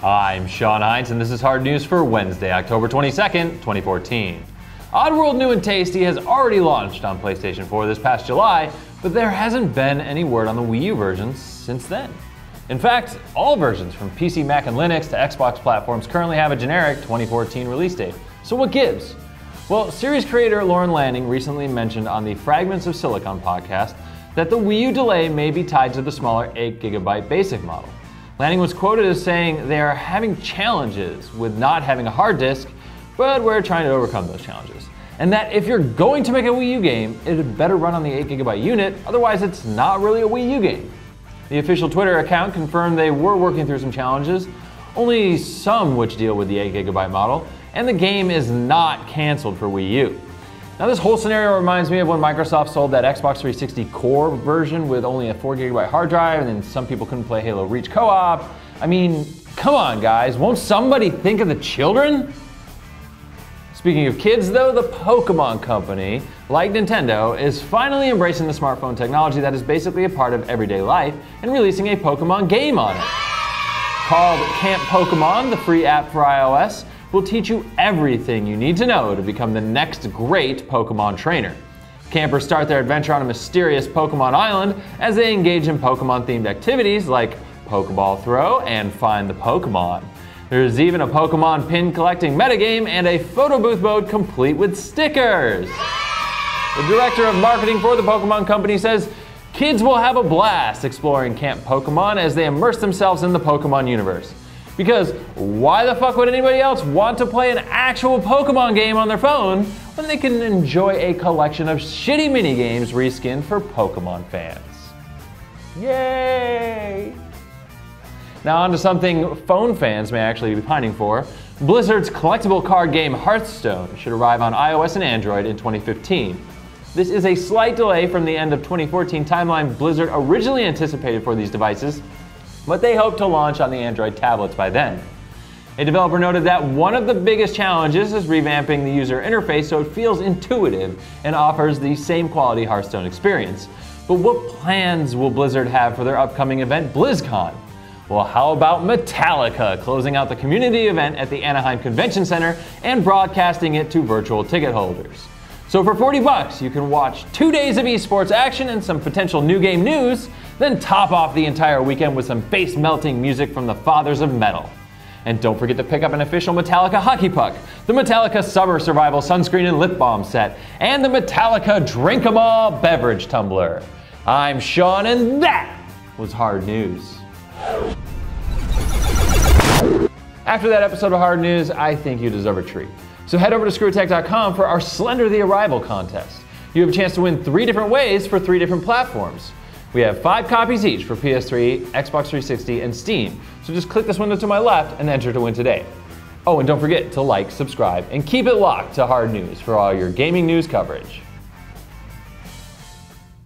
I'm Sean Hines, and this is Hard News for Wednesday, October 22nd, 2014. Oddworld New and Tasty has already launched on PlayStation 4 this past July, but there hasn't been any word on the Wii U versions since then. In fact, all versions from PC, Mac, and Linux to Xbox platforms currently have a generic 2014 release date. So what gives? Well, series creator Lauren Lanning recently mentioned on the Fragments of Silicon podcast that the Wii U delay may be tied to the smaller 8GB basic model. Lanning was quoted as saying they are having challenges with not having a hard disk, but we're trying to overcome those challenges. And that if you're going to make a Wii U game, it had better run on the 8GB unit, otherwise it's not really a Wii U game. The official Twitter account confirmed they were working through some challenges, only some which deal with the 8GB model, and the game is not canceled for Wii U. Now this whole scenario reminds me of when Microsoft sold that Xbox 360 Core version with only a 4GB hard drive, and then some people couldn't play Halo Reach co-op. I mean, come on guys, won't somebody think of the children? Speaking of kids though, the Pokemon Company, like Nintendo, is finally embracing the smartphone technology that is basically a part of everyday life and releasing a Pokemon game on it. Called Camp Pokemon, the free app for iOS will teach you everything you need to know to become the next great Pokemon trainer. Campers start their adventure on a mysterious Pokemon island as they engage in Pokemon-themed activities like Pokeball throw and find the Pokemon. There's even a Pokemon pin collecting metagame and a photo booth mode complete with stickers. The director of marketing for the Pokemon Company says kids will have a blast exploring Camp Pokemon as they immerse themselves in the Pokemon universe. Because why the fuck would anybody else want to play an actual Pokemon game on their phone when they can enjoy a collection of shitty minigames reskinned for Pokemon fans? Yay! Now on to something phone fans may actually be pining for. Blizzard's collectible card game Hearthstone should arrive on iOS and Android in 2015. This is a slight delay from the end of 2014 timeline Blizzard originally anticipated for these devices, but they hope to launch on the Android tablets by then. A developer noted that one of the biggest challenges is revamping the user interface so it feels intuitive and offers the same quality Hearthstone experience. But what plans will Blizzard have for their upcoming event, BlizzCon? Well, how about Metallica closing out the community event at the Anaheim Convention Center and broadcasting it to virtual ticket holders? So for $40, you can watch 2 days of esports action and some potential new game news, then top off the entire weekend with some face-melting music from the fathers of metal. And don't forget to pick up an official Metallica hockey puck, the Metallica Summer Survival sunscreen and lip balm set, and the Metallica Drink 'em All beverage tumbler. I'm Sean, and that was Hard News. After that episode of Hard News, I think you deserve a treat. So head over to ScrewAttack.com for our Slender the Arrival contest. You have a chance to win 3 different ways for 3 different platforms. We have 5 copies each for PS3, Xbox 360, and Steam. So just click this window to my left and enter to win today. Oh, and don't forget to like, subscribe, and keep it locked to Hard News for all your gaming news coverage.